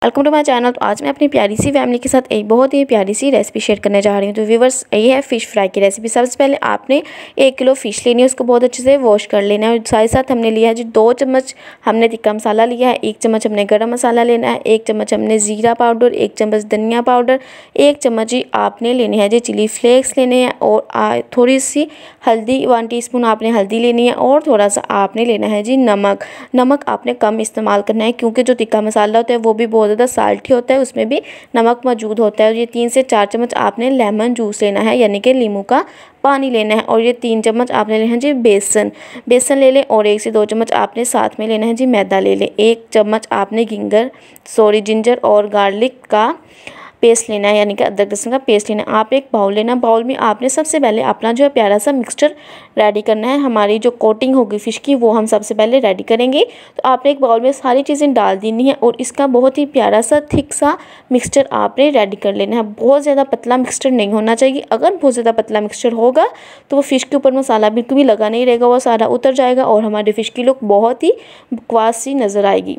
Welcome to my channel. तो आज मैं अपनी प्यारी सी फैमिली के साथ एक बहुत ही प्यारी सी रेसिपी शेयर करने जा रही हूँ। तो व्यूवर्स, ये है फ़िश फ्राई की रेसिपी। सबसे पहले आपने 1 किलो फ़िश लेनी है, उसको बहुत अच्छे से वॉश कर लेना है। और साथ ही साथ हमने लिया है जी 2 चम्मच हमने तिक्का मसाला लिया है, 1 चम्मच हमने गरम मसाला लेना है, 1 चम्मच हमने ज़ीरा पाउडर, 1 चम्मच धनिया पाउडर, 1 चम्मच ही आपने लेने हैं जी चिली फ्लेक्स लेने हैं, और थोड़ी सी हल्दी 1 टीस्पून आपने हल्दी लेनी है, और थोड़ा सा आपने लेना है जी नमक। नमक आपने कम इस्तेमाल करना है क्योंकि जो तिक्का मसाला होता है वो भी बहुत ज़्यादा साल्टी होता है, उसमें भी नमक मौजूद होता है। और ये 3 से 4 चम्मच आपने लेमन जूस लेना है, यानी कि नींबू का पानी लेना है। और ये 3 चम्मच आपने लेना है जी बेसन ले लें, और 1 से 2 चम्मच आपने साथ में लेना है जी मैदा ले लें। 1 चम्मच आपने जिंजर और गार्लिक का पेस्ट लेना है, यानी कि अदरक लहसुन का पेस्ट लेना है। आप एक बाउल लेना, बाउल में आपने सबसे पहले अपना जो है प्यारा सा मिक्सचर रेडी करना है। हमारी जो कोटिंग होगी फ़िश की वो हम सबसे पहले रेडी करेंगे। तो आपने एक बाउल में सारी चीज़ें डाल देनी है, और इसका बहुत ही प्यारा सा थिक सा मिक्सचर आपने रेडी कर लेना है। बहुत ज़्यादा पतला मिक्सचर नहीं होना चाहिए। अगर बहुत ज़्यादा पतला मिक्सचर होगा तो वो फ़िश के ऊपर मसाला बिल्कुल भी लगा नहीं रहेगा, वो सारा उतर जाएगा और हमारी फ़िश की लुक बहुत ही बकवास सी नज़र आएगी।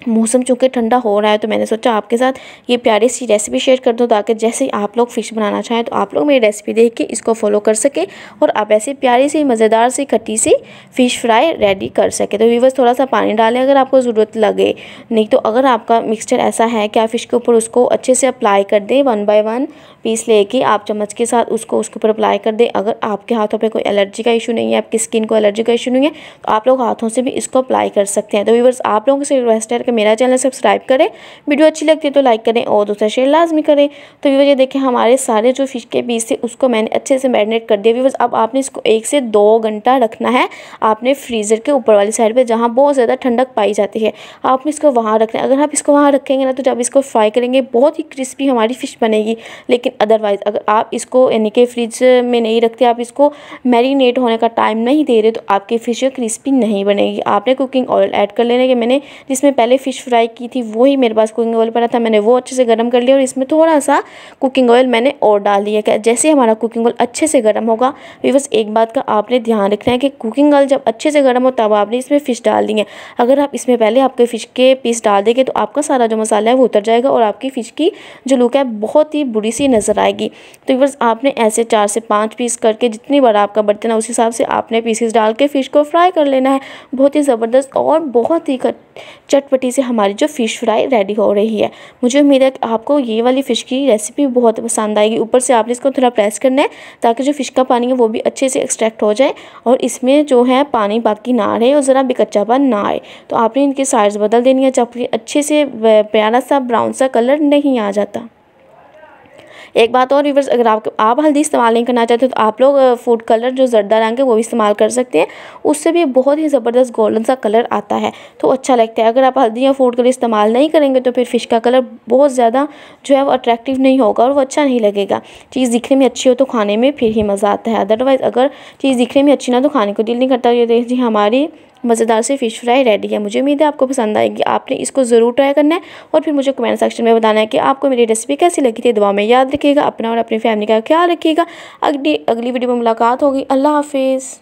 मौसम चूँकि ठंडा हो रहा है तो मैंने सोचा आपके साथ ये प्यारी सी रेसिपी शेयर कर दूँ, ताकि जैसे ही आप लोग फ़िश बनाना चाहें तो आप लोग मेरी रेसिपी देख के इसको फॉलो कर सकें और आप ऐसे प्यारी सी मज़ेदार सी खट्टी सी फ़िश फ्राई रेडी कर सकें। तो व्यूअर्स, थोड़ा सा पानी डालें अगर आपको ज़रूरत लगे, नहीं तो अगर आपका मिक्सचर ऐसा है कि आप फ़िश के ऊपर उसको अच्छे से अप्लाई कर दें, 1 बाय 1 पीस लेके आप चम्मच के साथ उसको उसके ऊपर अप्लाई कर दें। अगर आपके हाथों पे कोई एलर्जी का इशू नहीं है, आपकी स्किन को एलर्जी का इशू नहीं है, तो आप लोग हाथों से भी इसको अप्लाई कर सकते हैं। तो व्यूअर्स, आप लोगों से रिक्वेस्ट है कि मेरा चैनल सब्सक्राइब करें, वीडियो अच्छी लगती है तो लाइक करें और दूसरा शेयर लाजमी करें। तो व्यूअर्स, ये देखें हमारे सारे जो फ़िश के पीस थे उसको मैंने अच्छे से मैरिनेट कर दिया। व्यूअर्स, अब आपने इसको 1 से 2 घंटा रखना है आपने फ्रीज़र के ऊपर वाली साइड पे, जहाँ बहुत ज़्यादा ठंडक पाई जाती है, आपने इसको वहाँ रखना है। अगर आप इसको वहाँ रखेंगे ना तो जब इसको फ्राई करेंगे बहुत ही क्रिस्पी हमारी फ़िश बनेगी। लेकिन अदरवाइज़ अगर आप इसको यानी कि फ्रिज में नहीं रखते, आप इसको मैरिनेट होने का टाइम नहीं दे रहे, तो आपकी फ़िश क्रिस्पी नहीं बनेगी। आपने कुकिंग ऑयल ऐड कर लेना कि मैंने जिसमें पहले फ़िश फ्राई की थी वही मेरे पास कुकिंग ऑयल पड़ा था, मैंने वो अच्छे से गर्म कर लिया और इसमें थोड़ा सा कुकिंग ऑयल मैंने और डाल दिया। जैसे हमारा कुकिंग ऑयल अच्छे से गर्म होगा, बस एक बात का आपने ध्यान रखना है कि कुकिंग ऑयल जब अच्छे से गर्म हो तब आपने इसमें फ़िश डाल दी है। अगर आप इसमें पहले आपके फ़िश के पीस डाल देंगे तो आपका सारा जो मसाला है वो उतर जाएगा और आपकी फ़िश की जो लुक है बहुत ही बुरी सी नज़र आएगी। तो बस आपने ऐसे 4 से 5 पीस करके, जितनी बड़ा आपका बर्तन है उस हिसाब से आपने पीसेस डाल के फ़िश को फ्राई कर लेना है। बहुत ही ज़बरदस्त और बहुत ही चटपटी से हमारी जो फ़िश फ्राई रेडी हो रही है। मुझे उम्मीद है कि आपको ये वाली फ़िश की रेसिपी बहुत पसंद आएगी। ऊपर से आपने इसको थोड़ा प्रेस करना है ताकि जो फ़िश का पानी है वो भी अच्छे से एक्सट्रैक्ट हो जाए और इसमें जो है पानी बाकी ना रहे और ज़रा भी कच्चापन ना आए। तो आपने इनकी साइज़ बदल देनी है जब अच्छे से प्यारा सा ब्राउन सा कलर नहीं आ जाता। एक बात और व्यूअर्स, अगर आप हल्दी इस्तेमाल नहीं करना चाहते तो आप लोग फूड कलर जो ज़र्दा रंग है वो भी इस्तेमाल कर सकते हैं, उससे भी बहुत ही ज़बरदस्त गोल्डन सा कलर आता है तो अच्छा लगता है। अगर आप हल्दी या फूड कलर इस्तेमाल नहीं करेंगे तो फिर फ़िश का कलर बहुत ज़्यादा जो है वो अट्रैक्टिव नहीं होगा और वो अच्छा नहीं लगेगा। चीज़ दिखने में अच्छी हो तो खाने में फिर ही मज़ा आता है, अदरवाइज़ अगर चीज़ दिखने में अच्छी ना तो खाने को दिल नहीं करता। ये देखिए हमारी मज़ेदार से फ़िश फ्राई रेडी है। मुझे उम्मीद है आपको पसंद आएगी। आपने इसको ज़रूर ट्राई करना है और फिर मुझे कमेंट सेक्शन में बताना है कि आपको मेरी रेसिपी कैसी लगी थी। दुआ में याद रखिएगा, अपना और अपनी फैमिली का ख्याल रखिएगा। अगली वीडियो में मुलाकात होगी। अल्लाह हाफिज़।